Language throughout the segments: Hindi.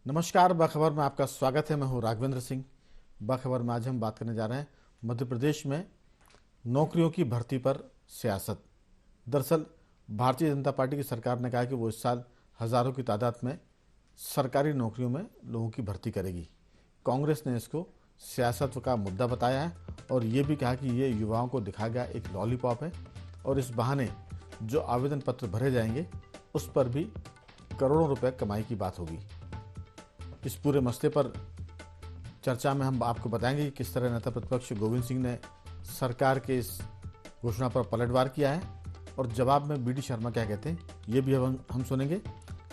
नमस्कार, बखबर में आपका स्वागत है। मैं हूं राघवेंद्र सिंह। बखबर में आज हम बात करने जा रहे हैं मध्य प्रदेश में नौकरियों की भर्ती पर सियासत। दरअसल भारतीय जनता पार्टी की सरकार ने कहा कि वो इस साल हज़ारों की तादाद में सरकारी नौकरियों में लोगों की भर्ती करेगी। कांग्रेस ने इसको सियासत का मुद्दा बताया है और ये भी कहा कि ये युवाओं को दिखाया गया एक लॉलीपॉप है और इस बहाने जो आवेदन पत्र भरे जाएंगे उस पर भी करोड़ों रुपए कमाई की बात होगी। इस पूरे मसले पर चर्चा में हम आपको बताएंगे कि किस तरह नेता प्रतिपक्ष गोविंद सिंह ने सरकार के इस घोषणा पर पलटवार किया है और जवाब में बीडी शर्मा क्या कहते हैं, ये भी हम सुनेंगे।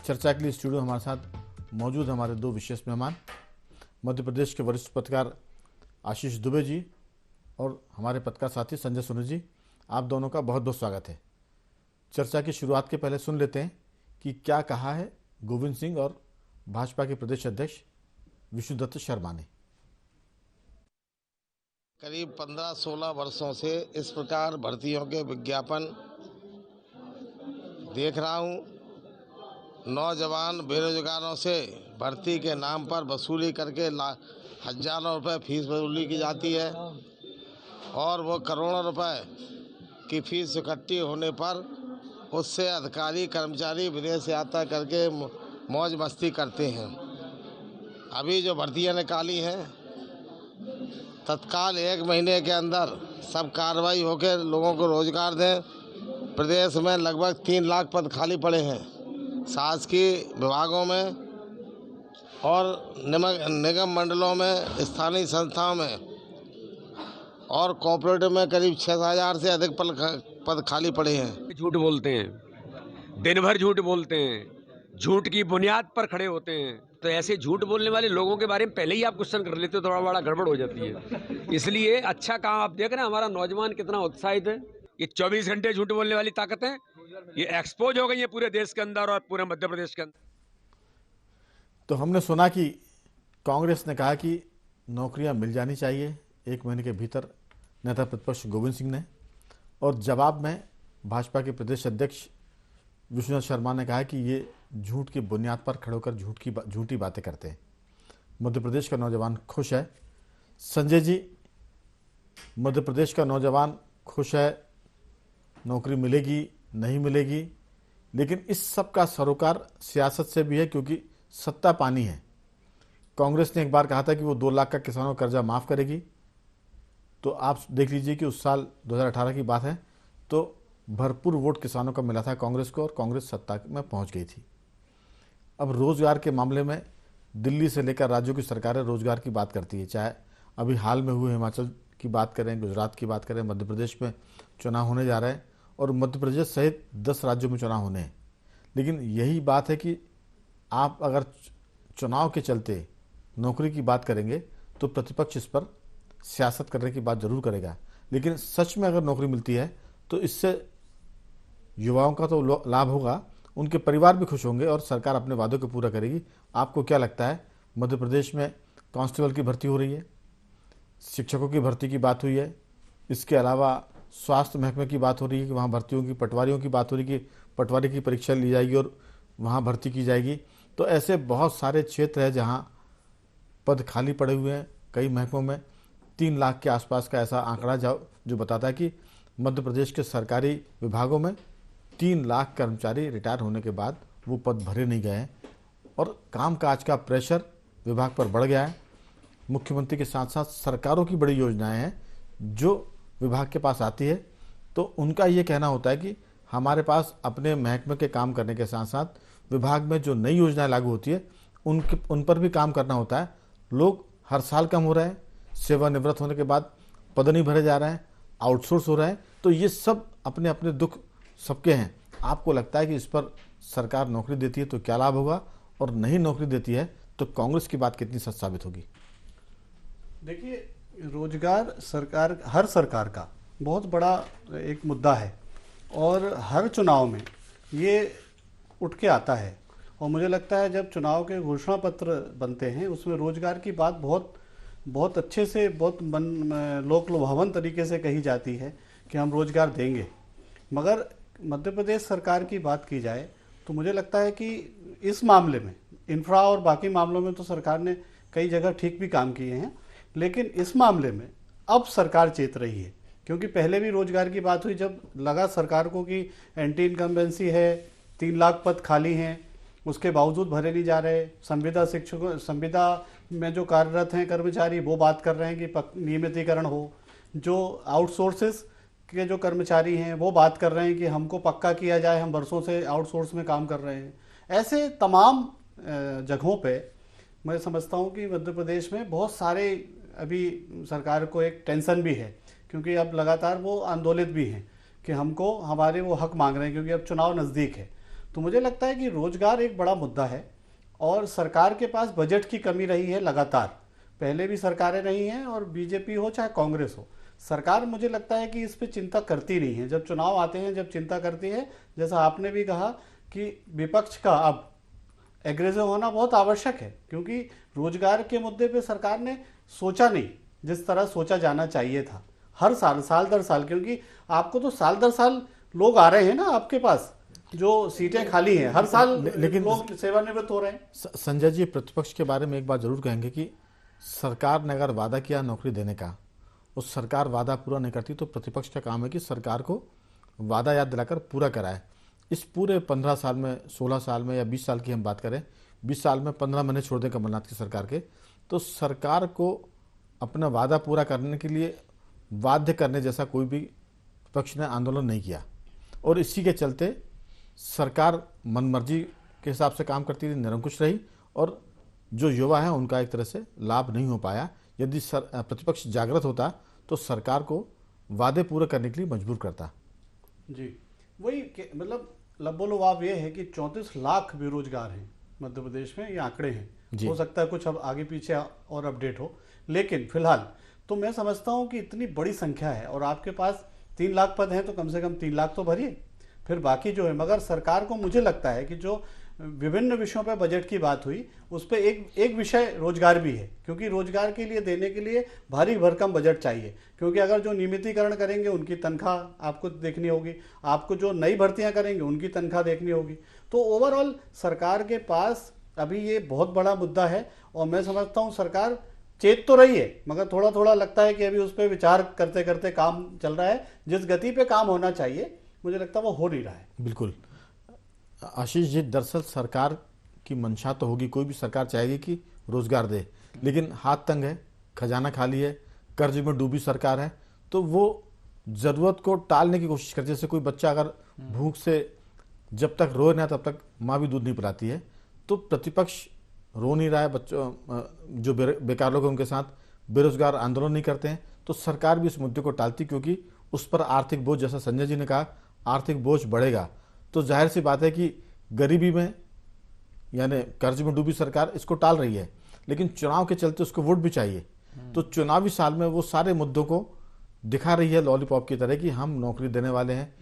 चर्चा के लिए स्टूडियो हमारे साथ मौजूद हमारे दो विशेष मेहमान, मध्य प्रदेश के वरिष्ठ पत्रकार आशीष दुबे जी और हमारे पत्रकार साथी संजय सोनी जी। आप दोनों का बहुत बहुत स्वागत है। चर्चा की शुरुआत के पहले सुन लेते हैं कि क्या कहा है गोविंद सिंह और भाजपा के प्रदेश अध्यक्ष विष्णुदत्त शर्मा ने। करीब 15-16 वर्षों से इस प्रकार भर्तियों के विज्ञापन देख रहा हूं। नौजवान बेरोजगारों से भर्ती के नाम पर वसूली करके हजारों रुपए फीस वसूली की जाती है और वो करोड़ों रुपए की फीस इकट्ठी होने पर उससे अधिकारी कर्मचारी विदेश यात्रा करके मौज मस्ती करते हैं। अभी जो भर्तियां निकाली हैं तत्काल 1 महीने के अंदर सब कार्रवाई होकर लोगों को रोजगार दें। प्रदेश में लगभग 3 लाख पद खाली पड़े हैं शासकीय विभागों में और निगम मंडलों में, स्थानीय संस्थाओं में और कॉर्पोरेट में करीब 6,000 से अधिक पद खाली पड़े हैं। झूठ बोलते हैं, दिन भर झूठ बोलते हैं, झूठ की बुनियाद पर खड़े होते हैं। तो ऐसे झूठ बोलने वाले लोगों के बारे में पहले ही आप क्वेश्चन कर लेते हो, थोड़ा बड़ा गड़बड़ हो जाती है। इसलिए अच्छा काम आप देख रहे हैं, हमारा नौजवान कितना उत्साहित है। ये 24 घंटे झूठ बोलने वाली ताकतें ये एक्सपोज हो गई है पूरे देश के अंदर और पूरे मध्य प्रदेश के अंदर। तो हमने सुना कि कांग्रेस ने कहा कि नौकरियां मिल जानी चाहिए 1 महीने के भीतर, नेता प्रतिपक्ष गोविंद सिंह ने, और जवाब में भाजपा के प्रदेश अध्यक्ष विष्णुदत्त शर्मा ने कहा कि ये झूठ की बुनियाद पर खड़े होकर झूठी बातें करते हैं। मध्य प्रदेश का नौजवान खुश है। संजय जी, मध्य प्रदेश का नौजवान खुश है, नौकरी मिलेगी नहीं मिलेगी, लेकिन इस सब का सरोकार सियासत से भी है क्योंकि सत्ता पानी है। कांग्रेस ने एक बार कहा था कि वो 2 लाख का किसानों का कर्जा माफ करेगी, तो आप देख लीजिए कि उस साल 2018 की बात है तो भरपूर वोट किसानों का मिला था कांग्रेस को और कांग्रेस सत्ता में पहुंच गई थी। अब रोजगार के मामले में दिल्ली से लेकर राज्यों की सरकारें रोजगार की बात करती है, चाहे अभी हाल में हुए हिमाचल की बात करें, गुजरात की बात करें, मध्य प्रदेश में चुनाव होने जा रहे हैं और मध्य प्रदेश सहित 10 राज्यों में चुनाव होने हैं। लेकिन यही बात है कि आप अगर चुनाव के चलते नौकरी की बात करेंगे तो प्रतिपक्ष इस पर सियासत करने की बात जरूर करेगा, लेकिन सच में अगर नौकरी मिलती है तो इससे युवाओं का तो लाभ होगा, उनके परिवार भी खुश होंगे और सरकार अपने वादों को पूरा करेगी। आपको क्या लगता है? मध्य प्रदेश में कांस्टेबल की भर्ती हो रही है, शिक्षकों की भर्ती की बात हुई है, इसके अलावा स्वास्थ्य महकमे की बात हो रही है कि वहाँ भर्तियों की, पटवारियों की बात हो रही है कि पटवारी की परीक्षा ली जाएगी और वहाँ भर्ती की जाएगी। तो ऐसे बहुत सारे क्षेत्र हैं जहाँ पद खाली पड़े हुए हैं। कई महकमों में 3 लाख के आसपास का ऐसा आंकड़ा जो बताता है कि मध्य प्रदेश के सरकारी विभागों में 3 लाख कर्मचारी रिटायर होने के बाद वो पद भरे नहीं गए हैं और कामकाज का प्रेशर विभाग पर बढ़ गया है। मुख्यमंत्री के साथ साथ सरकारों की बड़ी योजनाएं हैं जो विभाग के पास आती है, तो उनका ये कहना होता है कि हमारे पास अपने महकमे के काम करने के साथ साथ विभाग में जो नई योजनाएं लागू होती है उन पर भी काम करना होता है। लोग हर साल कम हो रहे हैं, सेवानिवृत्त होने के बाद पद नहीं भरे जा रहे हैं, आउटसोर्स हो रहा है। तो ये सब अपने अपने दुख सबके हैं। आपको लगता है कि इस पर सरकार नौकरी देती है तो क्या लाभ होगा और नहीं नौकरी देती है तो कांग्रेस की बात कितनी सच साबित होगी? देखिए, रोजगार हर सरकार का बहुत बड़ा एक मुद्दा है और हर चुनाव में ये उठ के आता है और मुझे लगता है जब चुनाव के घोषणा पत्र बनते हैं उसमें रोजगार की बात बहुत अच्छे से, बहुत लोक लुभावन तरीके से कही जाती है कि हम रोजगार देंगे। मगर मध्य प्रदेश सरकार की बात की जाए तो मुझे लगता है कि इस मामले में इंफ्रा और बाकी मामलों में तो सरकार ने कई जगह ठीक भी काम किए हैं, लेकिन इस मामले में अब सरकार चेत रही है। क्योंकि पहले भी रोजगार की बात हुई, जब लगा सरकार को कि एंटी इनकम्बेंसी है, 3 लाख पद खाली हैं, उसके बावजूद भरे नहीं जा रहे। संविदा शिक्षकों, संविदा में जो कार्यरत हैं कर्मचारी, वो बात कर रहे हैं कि नियमितीकरण हो। जो आउटसोर्सेस के जो कर्मचारी हैं वो बात कर रहे हैं कि हमको पक्का किया जाए, हम वर्षों से आउटसोर्स में काम कर रहे हैं। ऐसे तमाम जगहों पे मैं समझता हूँ कि मध्य प्रदेश में बहुत सारे अभी सरकार को एक टेंशन भी है, क्योंकि अब लगातार वो आंदोलित भी हैं कि हमको हमारे वो हक मांग रहे हैं, क्योंकि अब चुनाव नज़दीक है। तो मुझे लगता है कि रोजगार एक बड़ा मुद्दा है और सरकार के पास बजट की कमी रही है लगातार। पहले भी सरकारें रही हैं, और बीजेपी हो चाहे कांग्रेस हो, सरकार मुझे लगता है कि इस पे चिंता करती नहीं है। जब चुनाव आते हैं, जब चिंता करती है, जैसा आपने भी कहा कि विपक्ष का अब एग्रेसिव होना बहुत आवश्यक है, क्योंकि रोजगार के मुद्दे पे सरकार ने सोचा नहीं जिस तरह सोचा जाना चाहिए था। हर साल, साल दर साल, क्योंकि आपको तो साल दर साल लोग आ रहे हैं ना आपके पास, जो सीटें खाली हैं हर साल, लेकिन लोग सेवानिवृत्त हो रहे हैं। संजय जी, प्रतिपक्ष के बारे में एक बात जरूर कहेंगे कि सरकार ने अगर वादा किया नौकरी देने का, उस सरकार वादा पूरा नहीं करती, तो प्रतिपक्ष का काम है कि सरकार को वादा याद दिलाकर पूरा कराए। इस पूरे 15 साल में, 16 साल में या 20 साल की हम बात करें, 20 साल में 15 महीने छोड़ दें कमलनाथ की सरकार के, तो सरकार को अपना वादा पूरा करने के लिए बाध्य करने जैसा कोई भी पक्ष ने आंदोलन नहीं किया, और इसी के चलते सरकार मनमर्जी के हिसाब से काम करती रही, निरंकुश रही, और जो युवा हैं उनका एक तरह से लाभ नहीं हो पाया। यदि प्रतिपक्ष जागृत होता तो सरकार को वादे पूरे करने के लिए मजबूर करता। जी, वही मतलब लबोलुआब ये है कि 34 लाख बेरोजगार हैं मध्य प्रदेश में, ये आंकड़े हैं। हो सकता है कुछ अब आगे पीछे और अपडेट हो, लेकिन फिलहाल तो मैं समझता हूँ कि इतनी बड़ी संख्या है, और आपके पास 3 लाख पद हैं, तो कम से कम 3 लाख तो भरिए, फिर बाकी जो है। मगर सरकार को मुझे लगता है कि जो विभिन्न विषयों पर बजट की बात हुई, उस पर एक विषय रोजगार भी है, क्योंकि रोजगार के लिए देने के लिए भारी भरकम बजट चाहिए। क्योंकि अगर जो नियमितीकरण करेंगे उनकी तनख्वाह आपको देखनी होगी, आपको जो नई भर्तियां करेंगे उनकी तनख्वाह देखनी होगी। तो ओवरऑल सरकार के पास अभी ये बहुत बड़ा मुद्दा है, और मैं समझता हूँ सरकार चेत तो रही है, मगर थोड़ा थोड़ा लगता है कि अभी उस पर विचार करते करते काम चल रहा है। जिस गति पे काम होना चाहिए मुझे लगता है वो हो नहीं रहा है। बिल्कुल आशीष जी, दरअसल सरकार की मंशा तो होगी, कोई भी सरकार चाहेगी कि रोजगार दे, लेकिन हाथ तंग है, खजाना खाली है, कर्ज में डूबी सरकार है, तो वो जरूरत को टालने की कोशिश करती है। जैसे कोई बच्चा अगर भूख से जब तक रोए ना तब तक माँ भी दूध नहीं पिलाती है, तो प्रतिपक्ष रो नहीं रहा है, बच्चों जो बेकार लोग हैं उनके साथ बेरोजगार आंदोलन नहीं करते हैं, तो सरकार भी इस मुद्दे को टालती, क्योंकि उस पर आर्थिक बोझ, जैसा संजय जी ने कहा, आर्थिक बोझ बढ़ेगा। तो जाहिर सी बात है कि गरीबी में यानी कर्ज में डूबी सरकार इसको टाल रही है, लेकिन चुनाव के चलते उसको वोट भी चाहिए। तो चुनावी साल में वो सारे मुद्दों को दिखा रही है लॉलीपॉप की तरह कि हम नौकरी देने वाले हैं।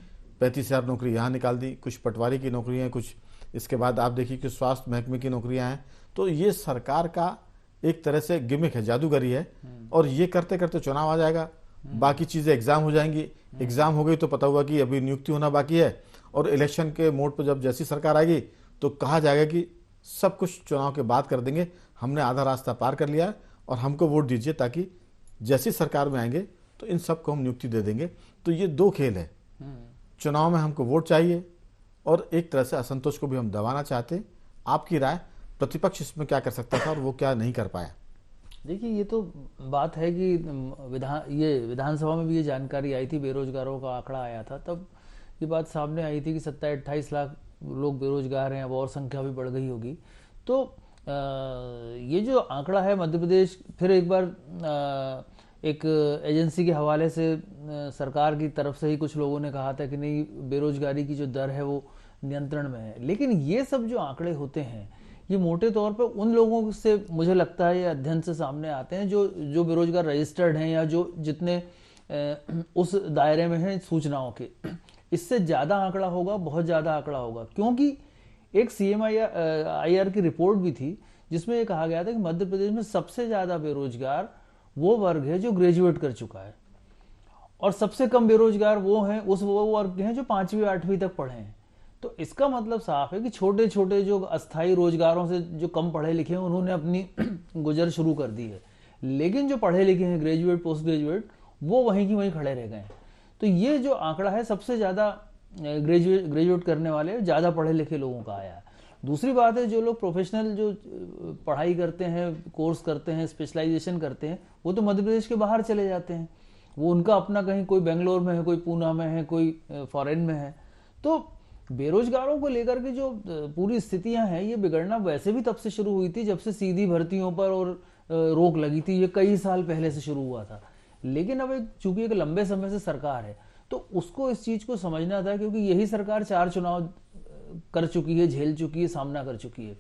35,000 नौकरी यहाँ निकाल दी, कुछ पटवारी की नौकरियाँ, कुछ इसके बाद आप देखिए कि स्वास्थ्य महकमे की नौकरियाँ हैं। तो ये सरकार का एक तरह से गिमिक है, जादूगरी है, और ये करते करते चुनाव आ जाएगा, बाकी चीज़ें एग्जाम हो जाएंगी। एग्जाम हो गई तो पता हुआ कि अभी नियुक्ति होना बाकी है, और इलेक्शन के मोड पर जब जैसी सरकार आएगी तो कहा जाएगा कि सब कुछ चुनाव के बाद कर देंगे, हमने आधा रास्ता पार कर लिया है और हमको वोट दीजिए, ताकि जैसी सरकार में आएंगे तो इन सबको हम नियुक्ति दे देंगे। तो ये दो खेल है, चुनाव में हमको वोट चाहिए और एक तरह से असंतोष को भी हम दबाना चाहते हैं। आपकी राय, प्रतिपक्ष इसमें क्या कर सकता था और वो क्या नहीं कर पाया? देखिए, ये तो बात है कि विधानसभा में भी ये जानकारी आई थी, बेरोजगारों का आंकड़ा आया था, तब ये बात सामने आई थी कि 27-28 लाख लोग बेरोजगार हैं, अब और संख्या भी बढ़ गई होगी। तो ये जो आंकड़ा है मध्य प्रदेश, फिर एक बार एक एजेंसी के हवाले से सरकार की तरफ से ही कुछ लोगों ने कहा था कि नहीं, बेरोजगारी की जो दर है वो नियंत्रण में है। लेकिन ये सब जो आंकड़े होते हैं, ये मोटे तौर पर उन लोगों से मुझे लगता है ये अध्ययन से सामने आते हैं जो बेरोजगार रजिस्टर्ड हैं, या जो जितने उस दायरे में हैं सूचनाओं के। इससे ज़्यादा आंकड़ा होगा, बहुत ज़्यादा आंकड़ा होगा, क्योंकि एक CMIR की रिपोर्ट भी थी जिसमें ये कहा गया था कि मध्य प्रदेश में सबसे ज़्यादा बेरोजगार वो वर्ग है जो ग्रेजुएट कर चुका है, और सबसे कम बेरोजगार वो वर्ग हैं जो 5वीं 8वीं तक पढ़े हैं। तो इसका मतलब साफ है कि छोटे छोटे जो अस्थायी रोजगारों से जो कम पढ़े लिखे हैं उन्होंने अपनी गुजर शुरू कर दी है, लेकिन जो पढ़े लिखे हैं ग्रेजुएट पोस्ट ग्रेजुएट वो वहीं की वहीं खड़े रह गए हैं। तो ये जो आंकड़ा है सबसे ज़्यादा ग्रेजुएट करने वाले ज़्यादा पढ़े लिखे लोगों का आया है। दूसरी बात है जो लोग प्रोफेशनल जो पढ़ाई करते हैं, कोर्स करते हैं, स्पेशलाइजेशन करते हैं, वो तो मध्य प्रदेश के बाहर चले जाते हैं। वो उनका अपना कहीं कोई बेंगलोर में है, कोई पूना में है, कोई फॉरेन में है। तो बेरोजगारों को लेकर के जो पूरी स्थितियां हैं ये बिगड़ना वैसे भी तब से शुरू हुई थी जब से सीधी भर्तियों पर और रोक लगी थी। ये कई साल पहले से शुरू हुआ था, लेकिन अब चूंकि एक लंबे समय से सरकार है तो उसको इस चीज को समझना था, क्योंकि यही सरकार 4 चुनाव कर चुकी है, झेल चुकी है, सामना कर चुकी है,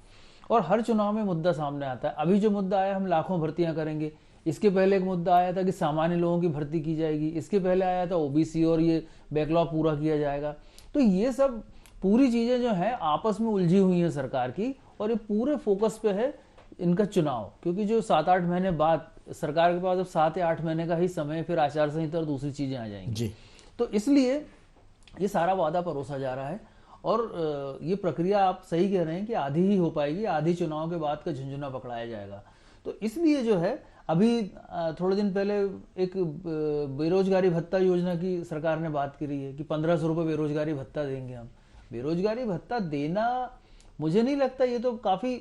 और हर चुनाव में मुद्दा सामने आता है। अभी जो मुद्दा आया हम लाखों भर्तियां करेंगे, इसके पहले एक मुद्दा आया था कि सामान्य लोगों की भर्ती की जाएगी, इसके पहले आया था ओबीसी और ये बैकलॉग पूरा किया जाएगा। तो ये सब पूरी चीजें जो है आपस में उलझी हुई हैं सरकार की, और ये पूरे फोकस पे है इनका चुनाव, क्योंकि जो 7-8 महीने बाद सरकार के पास अब 7 या 8 महीने का ही समय, फिर आचार संहिता और दूसरी चीजें आ जाएंगी जी। तो इसलिए ये सारा वादा परोसा जा रहा है, और ये प्रक्रिया आप सही कह रहे हैं कि आधी ही हो पाएगी, आधी चुनाव के बाद का झुंझुना पकड़ाया जाएगा। तो इसलिए जो है अभी थोड़े दिन पहले एक बेरोजगारी भत्ता योजना की सरकार ने बात करी है कि 1500 रुपये बेरोजगारी भत्ता देंगे हम। बेरोजगारी भत्ता देना मुझे नहीं लगता, ये तो काफी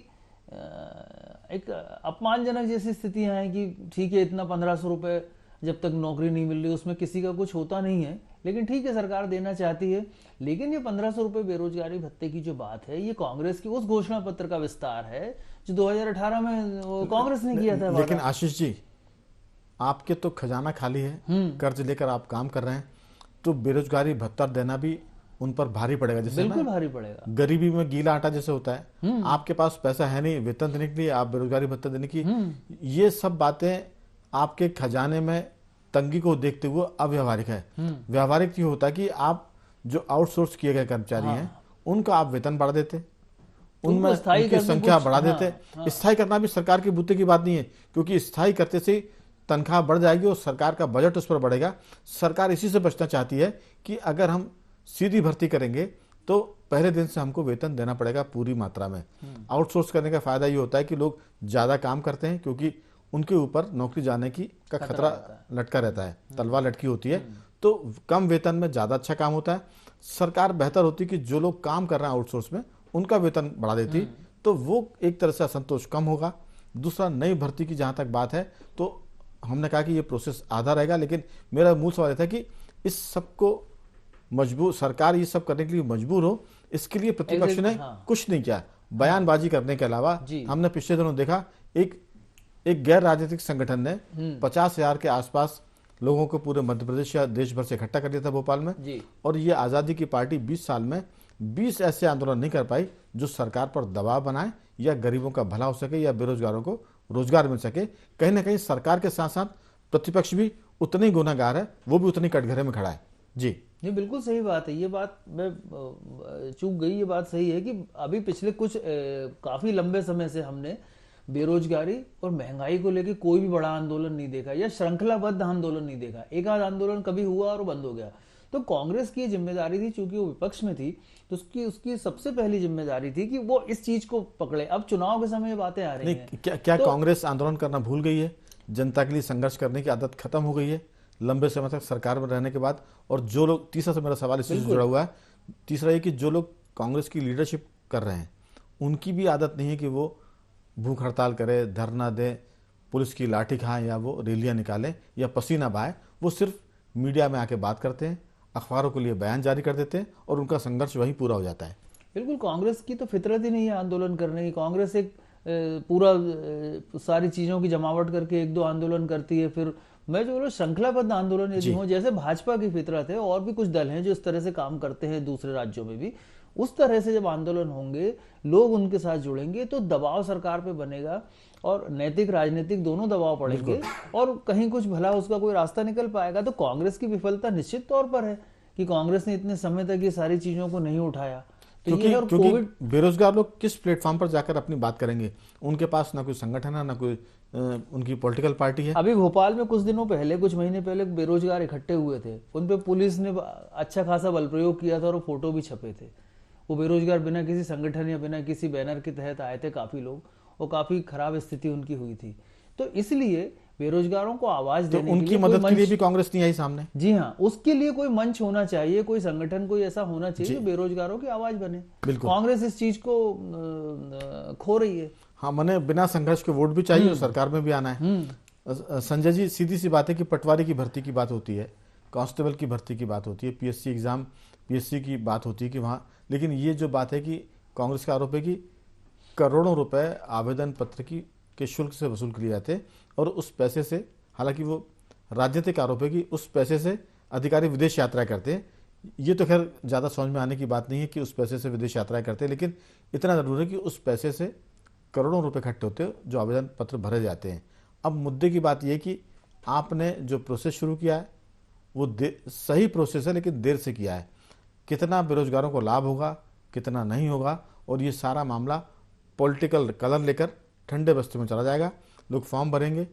एक अपमानजनक जैसी स्थितियां हैं कि ठीक है इतना 1500 रुपये जब तक नौकरी नहीं मिल रही उसमें किसी का कुछ होता नहीं है, लेकिन ठीक है सरकार देना चाहती है। लेकिन ये 1500 रुपये बेरोजगारी भत्ते की जो बात है ये कांग्रेस की उस घोषणा पत्र का विस्तार है जो 2018 में कांग्रेस ने किया था। लेकिन आशीष जी, आपके तो खजाना खाली है, कर्ज लेकर आप काम कर रहे हैं, तो बेरोजगारी भत्ता देना भी उन पर भारी पड़ेगा। जैसे बिल्कुल भारी पड़ेगा, गरीबी में गीला आटा जैसे होता है, आपके पास पैसा है नहीं वेतन देने के लिए, आप बेरोजगारी भत्ता देने की, ये सब बातें आपके खजाने में तंगी को देखते हुए अव्यवहारिक है। व्यवहारिक ये होता है कि आप जो आउटसोर्स किए गए कर्मचारी हैं उनका आप वेतन बढ़ा देते, उनमें उनकी संख्या बढ़ा देते। स्थायी करना भी सरकार की बुद्धि की बात नहीं है, क्योंकि स्थायी करते से तनख्वाह बढ़ जाएगी और सरकार का बजट उस पर बढ़ेगा। सरकार इसी से बचना चाहती है कि अगर हम सीधी भर्ती करेंगे तो पहले दिन से हमको वेतन देना पड़ेगा पूरी मात्रा में। आउटसोर्स करने का फायदा ये होता है कि लोग ज्यादा काम करते हैं, क्योंकि उनके ऊपर नौकरी जाने की का खतरा लटका रहता है, तलवार लटकी होती है, तो कम वेतन में ज्यादा अच्छा काम होता है। सरकार बेहतर होती कि जो लोग काम कर रहे हैं आउटसोर्स में उनका वेतन बढ़ा देती, तो वो एक तरह से असंतोष कम होगा। दूसरा, नई भर्ती की जहां तक बात है तो हमने कहा कि ये प्रोसेस आधा रहेगा, लेकिन मेरा मूल सवाल था कि इस सबको मजबूर, सरकार ये सब करने के लिए मजबूर हो, इसके लिए प्रतिपक्ष ने कुछ नहीं किया बयानबाजी करने के अलावा। हमने पिछले दिनों देखा एक गैर राजनीतिक संगठन ने 50,000 के आसपास लोगों को पूरे मध्य प्रदेश या देश भर से इकट्ठा कर दिया था भोपाल में, और ये आजादी की पार्टी 20 साल में 20 ऐसे आंदोलन नहीं कर पाई जो सरकार पर दबाव बनाए या गरीबों का भला हो सके या बेरोजगारों को रोजगार मिल सके। कहीं ना कहीं सरकार के साथ साथ प्रतिपक्ष भी उतने ही गुनाहगार है, वो भी उतनी कटघरे में खड़ा है। जी ये बिल्कुल सही बात है, ये बात मैं चूक गई, ये बात सही है कि अभी पिछले कुछ काफी लंबे समय से हमने बेरोजगारी और महंगाई को लेकर कोई भी बड़ा आंदोलन नहीं देखा या श्रृंखलाबद्ध आंदोलन नहीं देखा। एक आध आंदोलन कभी हुआ और बंद हो गया। तो कांग्रेस की जिम्मेदारी थी, चूंकि वो विपक्ष में थी, तो उसकी सबसे पहली जिम्मेदारी थी कि वो इस चीज को पकड़े। अब चुनाव के समय बातें आ रही हैं। क्या कांग्रेस आंदोलन करना भूल गई है? जनता के लिए संघर्ष करने की आदत खत्म हो गई है लंबे समय तक सरकार में रहने के बाद? और जो लोग, तीसरा से मेरा सवाल इससे जुड़ा हुआ है, तीसरा ये कि जो लोग कांग्रेस की लीडरशिप कर रहे हैं उनकी भी आदत नहीं है कि वो भूख हड़ताल करे, धरना दे, पुलिस की लाठी खाएं या वो रैलियां निकालें या पसीना बहाए। वो सिर्फ मीडिया में आके बात करते हैं, अखबारों के लिए बयान जारी कर देते हैं और उनका संघर्ष वहीं पूरा हो जाता है। बिल्कुल, कांग्रेस की तो फितरत ही नहीं है आंदोलन करने की। कांग्रेस एक पूरा सारी चीजों की जमावट करके 1-2 आंदोलन करती है, फिर मैं जो बोलो श्रृंखलाबद्ध आंदोलन यदि हो, जैसे भाजपा की फितरत है, और भी कुछ दल हैं जो इस तरह से काम करते हैं दूसरे राज्यों में भी, उस तरह से जब आंदोलन होंगे, लोग उनके साथ जुड़ेंगे तो दबाव सरकार पे बनेगा और नैतिक राजनीतिक दोनों दबाव पड़ेंगे और कहीं कुछ भला उसका कोई रास्ता निकल पाएगा। तो कांग्रेस की विफलता निश्चित तौर पर है कि कांग्रेस ने इतने समय तक ये सारी चीजों को नहीं उठाया। तो क्योंकि बेरोजगार लोग किस प्लेटफॉर्म पर जाकर अपनी बात करेंगे? उनके पास ना कोई संगठन है, ना कोई उनकी पॉलिटिकल पार्टी है। अभी भोपाल में कुछ दिनों पहले, कुछ महीने पहले बेरोजगार इकट्ठे हुए थे, उन पे पुलिस ने अच्छा खासा बल प्रयोग किया था और फोटो भी छपे थे। वो बेरोजगार बिना किसी संगठन या बिना किसी बैनर के तहत आए थे काफी लोग, और काफी खराब स्थिति उनकी हुई थी। तो इसलिए बेरोजगारों को आवाज तो देने के उनकी लिए कोई मदद के लिए मंच, भी कांग्रेस नहीं आई सामने। जी हाँ, उसके लिए कोई मंच होना चाहिए, कोई संगठन कोई ऐसा होना चाहिए जो बेरोजगारों की आवाज बने। बिल्कुल। कांग्रेस इस चीज को खो रही है। हाँ, मने बिना संघर्ष के वोट भी चाहिए और सरकार में भी आना है। संजय जी, सीधी सी बात है कि पटवारी की भर्ती की बात होती है, कांस्टेबल की भर्ती की बात होती है, पीएससी एग्जाम, पीएससी की बात होती है कि वहाँ, लेकिन ये जो बात है कि कांग्रेस का आरोप है कि करोड़ों रुपए आवेदन पत्र के शुल्क से वसूल किए जाते हैं और उस पैसे से, हालांकि वो राजनीतिक आरोप है कि उस पैसे से अधिकारी विदेश यात्रा करते हैं। ये तो खैर ज़्यादा समझ में आने की बात नहीं है कि उस पैसे से विदेश यात्राएं करते हैं, लेकिन इतना ज़रूर है कि उस पैसे से करोड़ों रुपए इकट्ठे होते हैं जो आवेदन पत्र भरे जाते हैं। अब मुद्दे की बात यह कि आपने जो प्रोसेस शुरू किया है वो सही प्रोसेस है, लेकिन देर से किया है। कितना बेरोजगारों को लाभ होगा, कितना नहीं होगा, और ये सारा मामला पॉलिटिकल कलर लेकर ठंडे बस्ते में चला जाएगा। लोग फॉर्म भरेंगे,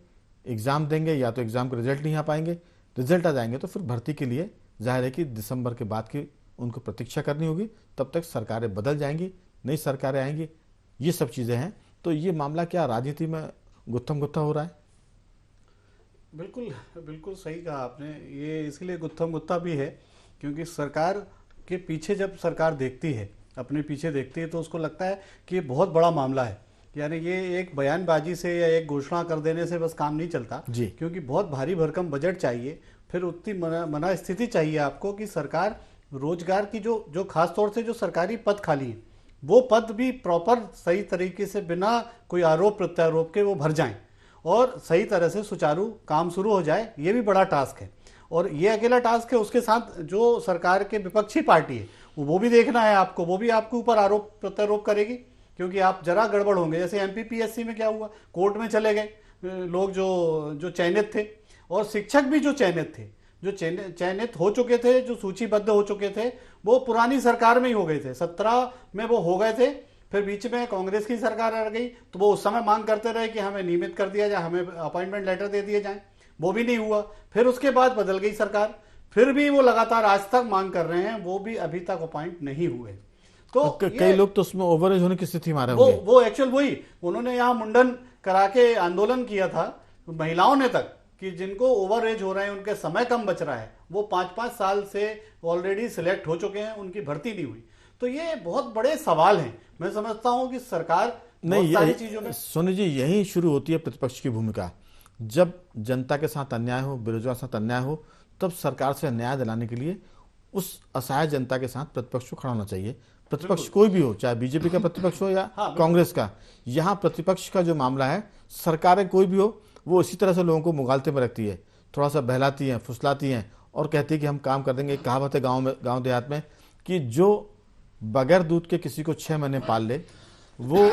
एग्ज़ाम देंगे, या तो एग्ज़ाम के रिजल्ट नहीं आ पाएंगे, रिजल्ट आ जाएंगे तो फिर भर्ती के लिए जाहिर है कि दिसंबर के बाद की उनको प्रतीक्षा करनी होगी। तब तक सरकारें बदल जाएंगी, नई सरकारें आएंगी, ये सब चीज़ें हैं। तो ये मामला क्या राजनीति में गुत्थम गुत्था हो रहा है? बिल्कुल बिल्कुल सही कहा आपने। ये इसलिए गुत्थम गुत्था भी है क्योंकि सरकार के पीछे, जब सरकार देखती है, अपने पीछे देखती है, तो उसको लगता है कि ये बहुत बड़ा मामला है। यानी ये एक बयानबाजी से या एक घोषणा कर देने से बस काम नहीं चलता जी। क्योंकि बहुत भारी भरकम बजट चाहिए, फिर उतनी मना स्थिति चाहिए आपको कि सरकार रोजगार की जो खास तौर से जो सरकारी पद खाली हैं वो पद भी प्रॉपर सही तरीके से बिना कोई आरोप प्रत्यारोप के वो भर जाएं और सही तरह से सुचारू काम शुरू हो जाए। ये भी बड़ा टास्क है और ये अकेला टास्क है। उसके साथ जो सरकार के विपक्षी पार्टी है वो भी देखना है आपको, वो भी आपके ऊपर आरोप प्रत्यारोप करेगी क्योंकि आप जरा गड़बड़ होंगे। जैसे एमपीपीएससी में क्या हुआ, कोर्ट में चले गए लोग जो चयनित थे, और शिक्षक भी जो चयनित थे, जो चयनित हो चुके थे, जो सूचीबद्ध हो चुके थे, वो पुरानी सरकार में ही हो गए थे। 17 में वो हो गए थे, फिर बीच में कांग्रेस की सरकार आ गई तो वो उस समय मांग करते रहे कि हमें नियमित कर दिया जाए, हमें अपॉइंटमेंट लेटर दे दिए जाए, वो भी नहीं हुआ। फिर उसके बाद बदल गई सरकार, फिर भी वो लगातार आज तक मांग कर रहे हैं, वो भी अभी तक अपॉइंट नहीं हुए। तो कई लोग तो उसमें ओवरेज होने की स्थिति में आ रहे होंगे। वो एक्चुअल वही उन्होंने यहाँ मुंडन करा के आंदोलन किया था महिलाओं ने तक कि जिनको ओवर एज हो रहे हैं, उनके समय कम बच रहा है, वो 5-5 साल से ऑलरेडी सिलेक्ट हो चुके हैं, उनकी भर्ती नहीं हुई। तो ये बहुत बड़े सवाल हैं। मैं समझता हूं कि सरकार नहीं, सारी चीजों में सोनी जी, यही शुरू होती है प्रतिपक्ष की भूमिका। जब जनता के साथ अन्याय हो, बेरोजगार के साथ अन्याय हो, तब सरकार से न्याय दिलाने के लिए उस असहाय जनता के साथ प्रतिपक्ष को खड़ा होना चाहिए। प्रतिपक्ष कोई भी हो, चाहे बीजेपी का प्रतिपक्ष हो या कांग्रेस का। यहाँ प्रतिपक्ष का जो मामला है, सरकारें कोई भी हो, वो इसी तरह से लोगों को मुगालते में रखती है, थोड़ा सा बहलाती हैं, फुसलाती हैं और कहती है कि हम काम कर देंगे। कहावत है गाँव देहात में कि जो बगैर दूध के किसी को 6 महीने पाल ले वो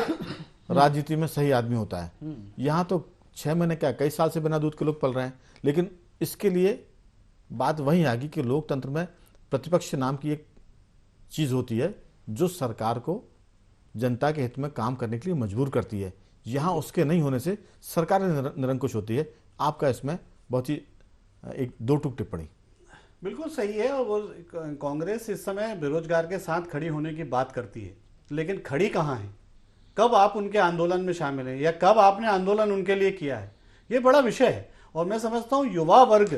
राजनीति में सही आदमी होता है। यहाँ तो 6 महीने क्या, कई साल से बिना दूध के लोग पल रहे हैं। लेकिन इसके लिए बात वहीं आ गई कि लोकतंत्र में प्रतिपक्ष नाम की एक चीज होती है जो सरकार को जनता के हित में काम करने के लिए मजबूर करती है। यहाँ उसके नहीं होने से सरकार निरंकुश होती है। आपका इसमें बहुत ही एक 2 टूक टिप्पणी। बिल्कुल सही है। और वो कांग्रेस इस समय बेरोजगार के साथ खड़ी होने की बात करती है, लेकिन खड़ी कहाँ है? कब आप उनके आंदोलन में शामिल हैं या कब आपने आंदोलन उनके लिए किया है? ये बड़ा विषय है। और मैं समझता हूँ युवा वर्ग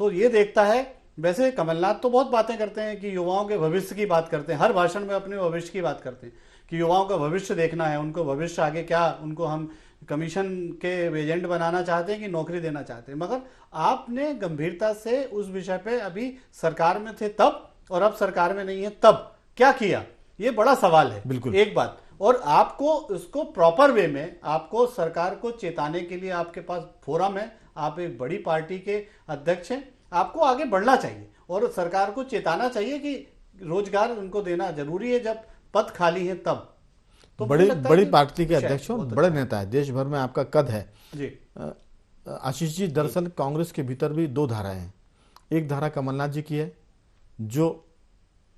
तो ये देखता है। वैसे कमलनाथ तो बहुत बातें करते हैं कि युवाओं के भविष्य की बात करते हैं, हर भाषण में अपने भविष्य की बात करते हैं कि युवाओं का भविष्य देखना है, उनको भविष्य आगे क्या, उनको हम कमीशन के एजेंट बनाना चाहते हैं कि नौकरी देना चाहते हैं। मगर आपने गंभीरता से उस विषय पे अभी सरकार में थे तब और अब सरकार में नहीं है तब क्या किया, ये बड़ा सवाल है। बिल्कुल एक बात। और आपको उसको प्रॉपर वे में, आपको सरकार को चेताने के लिए आपके पास फोरम है, आप एक बड़ी पार्टी के अध्यक्ष हैं, आपको आगे बढ़ना चाहिए और सरकार को चेताना चाहिए कि रोजगार उनको देना जरूरी है जब पद खाली है तब। तो बड़ी पार्टी के अध्यक्ष हो, बड़े नेता है, देश भर में आपका कद है जी। आशीष जी, दरअसल कांग्रेस के भीतर भी 2 धाराएं हैं। एक धारा कमलनाथ जी की है जो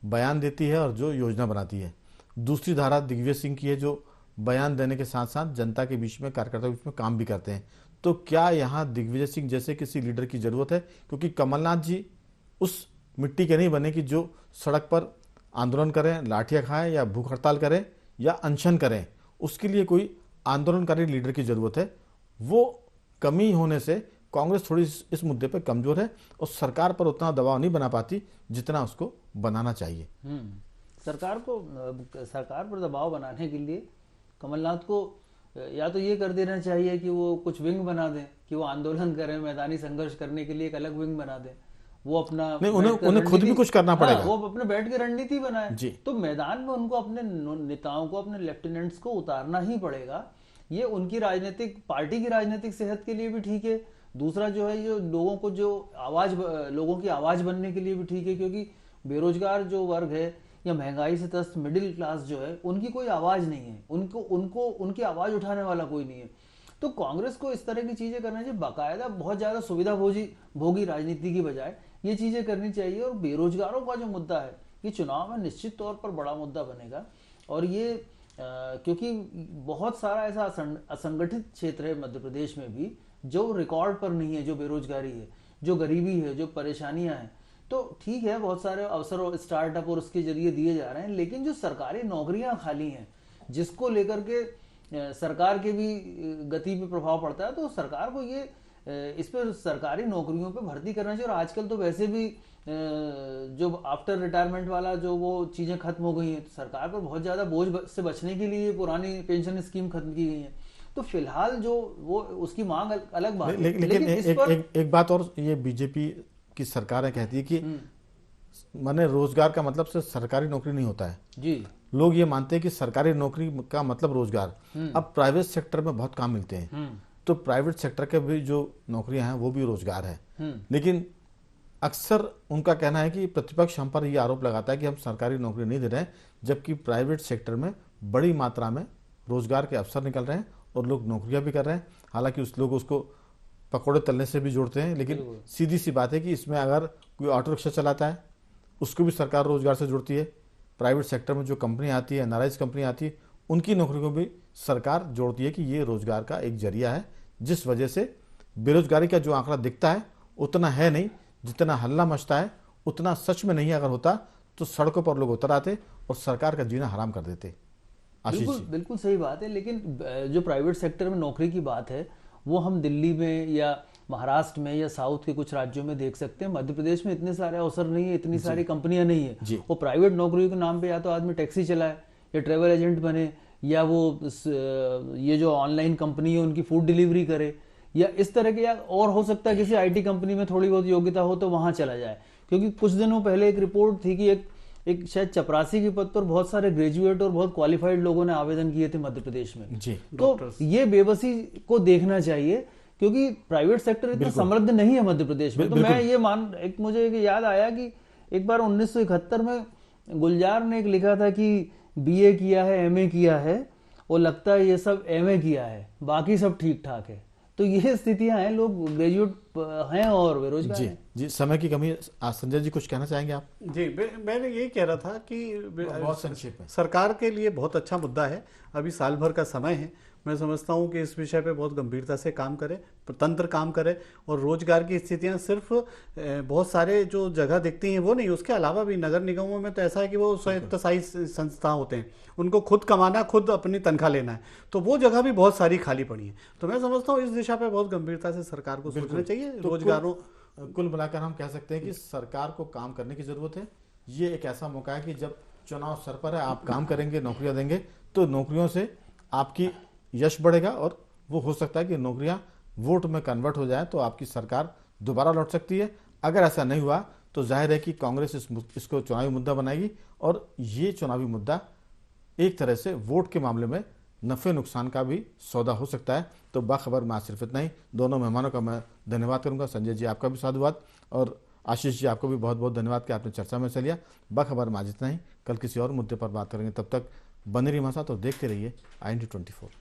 बयान देती है और जो योजना बनाती है। दूसरी धारा दिग्विजय सिंह की है जो बयान देने के साथ साथ जनता के बीच में, कार्यकर्ताओं के बीच में काम भी करते हैं। तो क्या यहाँ दिग्विजय सिंह जैसे किसी लीडर की जरूरत है? क्योंकि कमलनाथ जी उस मिट्टी के नहीं बने कि जो सड़क पर आंदोलन करें, लाठियां खाएं या भूख हड़ताल करें या अनशन करें, उसके लिए कोई आंदोलनकारी लीडर की जरूरत है। वो कमी होने से कांग्रेस थोड़ी इस मुद्दे पर कमजोर है और सरकार पर उतना दबाव नहीं बना पाती जितना उसको बनाना चाहिए। सरकार पर दबाव बनाने के लिए कमलनाथ को या तो ये कर देना चाहिए कि वो कुछ विंग बना दें कि वो आंदोलन करें, मैदानी संघर्ष करने के लिए एक अलग विंग बना दें। वो अपना नहीं, उन्हें खुद भी कुछ करना पड़ेगा। वो अपने बैठ के रणनीति बनाए जी। तो मैदान में उनको अपने नेताओं को, अपने लेफ्टिनेंट्स को उतारना ही पड़ेगा। ये उनकी राजनीतिक पार्टी की राजनीतिक सेहत के लिए भी ठीक है। दूसरा जो है, ये लोगों को जो लोगों की आवाज बनने के लिए भी ठीक है, क्योंकि बेरोजगार जो वर्ग है या महंगाई से त्रस्त मिडिल क्लास जो है, उनकी कोई आवाज नहीं है, उनकी आवाज उठाने वाला कोई नहीं है। तो कांग्रेस को इस तरह की चीजें करना चाहिए, बाकायदा बहुत ज्यादा सुविधा भोगी राजनीति की बजाय ये चीजें करनी चाहिए। और बेरोजगारों का जो मुद्दा है, ये चुनाव में निश्चित तौर पर बड़ा मुद्दा बनेगा। और ये क्योंकि बहुत सारा ऐसा असंगठित क्षेत्र है मध्य प्रदेश में भी जो रिकॉर्ड पर नहीं है, जो बेरोजगारी है, जो गरीबी है, जो परेशानियां हैं। तो ठीक है, बहुत सारे अवसर और स्टार्टअप और उसके जरिए दिए जा रहे हैं, लेकिन जो सरकारी नौकरियां खाली हैं, जिसको लेकर के सरकार के भी गति पे प्रभाव पड़ता है, तो सरकार को ये इस पर सरकारी नौकरियों पे भर्ती करना चाहिए। और आजकल तो वैसे भी जो आफ्टर रिटायरमेंट वाला जो वो चीजें खत्म हो गई हैं, तो सरकार पर बहुत ज्यादा बोझ से बचने के लिए पुरानी पेंशन स्कीम खत्म की गई है। तो फिलहाल जो वो उसकी मांग अलग बात है। लेकिन एक बात और, ये बीजेपी की सरकार कहती है कि माने रोजगार का मतलब सिर्फ सरकारी नौकरी नहीं होता है जी। लोग ये मानते हैं कि सरकारी नौकरी का मतलब रोजगार। अब प्राइवेट सेक्टर में बहुत काम मिलते हैं, तो प्राइवेट सेक्टर के भी जो नौकरियां हैं वो भी रोजगार है। लेकिन अक्सर उनका कहना है कि प्रतिपक्ष हम पर यह आरोप लगाता है कि हम सरकारी नौकरी नहीं दे रहे हैं, जबकि प्राइवेट सेक्टर में बड़ी मात्रा में रोजगार के अवसर निकल रहे हैं और लोग नौकरियां भी कर रहे हैं। हालांकि लोग उसको पकौड़े तलने से भी जोड़ते हैं, लेकिन सीधी सी बात है कि इसमें अगर कोई ऑटो रिक्शा चलाता है उसको भी सरकार रोजगार से जोड़ती है। प्राइवेट सेक्टर में जो कंपनी आती है, एनआरआईज कंपनी आती है, उनकी नौकरी को भी सरकार जोड़ती है कि ये रोजगार का एक जरिया है। जिस वजह से बेरोजगारी का जो आंकड़ा दिखता है उतना है नहीं, जितना हल्ला मचता है उतना सच में नहीं। अगर होता तो सड़कों पर लोग उतर आते और सरकार का जीना हराम कर देते। बिल्कुल सही बात है। लेकिन जो प्राइवेट सेक्टर में नौकरी की बात है वो हम दिल्ली में या महाराष्ट्र में या साउथ के कुछ राज्यों में देख सकते हैं। मध्य प्रदेश में इतने सारे अवसर नहीं है, इतनी सारी कंपनियां नहीं है। वो प्राइवेट नौकरियों के नाम पे या तो आदमी टैक्सी चलाए या ट्रेवल एजेंट बने, या वो ये जो ऑनलाइन कंपनी है उनकी फूड डिलीवरी करे, या इस तरह के, या और हो सकता है किसी आईटी कंपनी में थोड़ी बहुत योग्यता हो तो वहां चला जाए। क्योंकि कुछ दिनों पहले एक रिपोर्ट थी कि एक शायद चपरासी के पद पर बहुत सारे ग्रेजुएट और बहुत क्वालिफाइड लोगों ने आवेदन किए थे मध्य प्रदेश में जी। तो ये बेबसी को देखना चाहिए, क्योंकि प्राइवेट सेक्टर इतना समृद्ध नहीं है मध्य प्रदेश में। तो मैं ये मुझे याद आया कि एक बार 1971 में गुलजार ने एक लिखा था कि बीए किया है, एमए किया है, और लगता है ये सब एमए किया है, बाकी सब ठीक ठाक है। तो ये स्थितियां हैं, लोग ग्रेजुएट हैं और बेरोजगार जी हैं। जी। समय की कमी, संजय जी कुछ कहना चाहेंगे आप? जी, मैंने ये कह रहा था कि बहुत संक्षेप में, सरकार के लिए बहुत अच्छा मुद्दा है। अभी साल भर का समय है। मैं समझता हूँ कि इस विषय पे बहुत गंभीरता से काम करे, तंत्र काम करे, और रोजगार की स्थितियाँ सिर्फ बहुत सारे जो जगह दिखती हैं वो नहीं, उसके अलावा भी नगर निगमों में तो ऐसा है कि वो स्वायत्तशासी संस्था होते हैं, उनको खुद कमाना, खुद अपनी तनख्वाह लेना है, तो वो जगह भी बहुत सारी खाली पड़ी है। तो मैं समझता हूँ इस दिशा पे बहुत गंभीरता से सरकार को सोचना चाहिए। रोजगारों कुल मिलाकर हम कह सकते हैं कि सरकार को काम करने की जरूरत है। ये एक ऐसा मौका है कि जब चुनाव सर पर है, आप काम करेंगे, नौकरियां देंगे, तो नौकरियों से आपकी यश बढ़ेगा और वो हो सकता है कि नौकरियां वोट में कन्वर्ट हो जाए तो आपकी सरकार दोबारा लौट सकती है। अगर ऐसा नहीं हुआ तो जाहिर है कि कांग्रेस इसको चुनावी मुद्दा बनाएगी, और ये चुनावी मुद्दा एक तरह से वोट के मामले में नफे नुकसान का भी सौदा हो सकता है। तो बाखबर में आज सिर्फ इतना ही। दोनों मेहमानों का मैं धन्यवाद करूंगा। संजय जी आपका भी साधुवाद, और आशीष जी आपको भी बहुत बहुत धन्यवाद कि आपने चर्चा में हिस्सा लिया। बाखबर में आज इतना ही। कल किसी और मुद्दे पर बात करेंगे, तब तक बने रहिए हमारे साथ और देखते रहिए IND 24।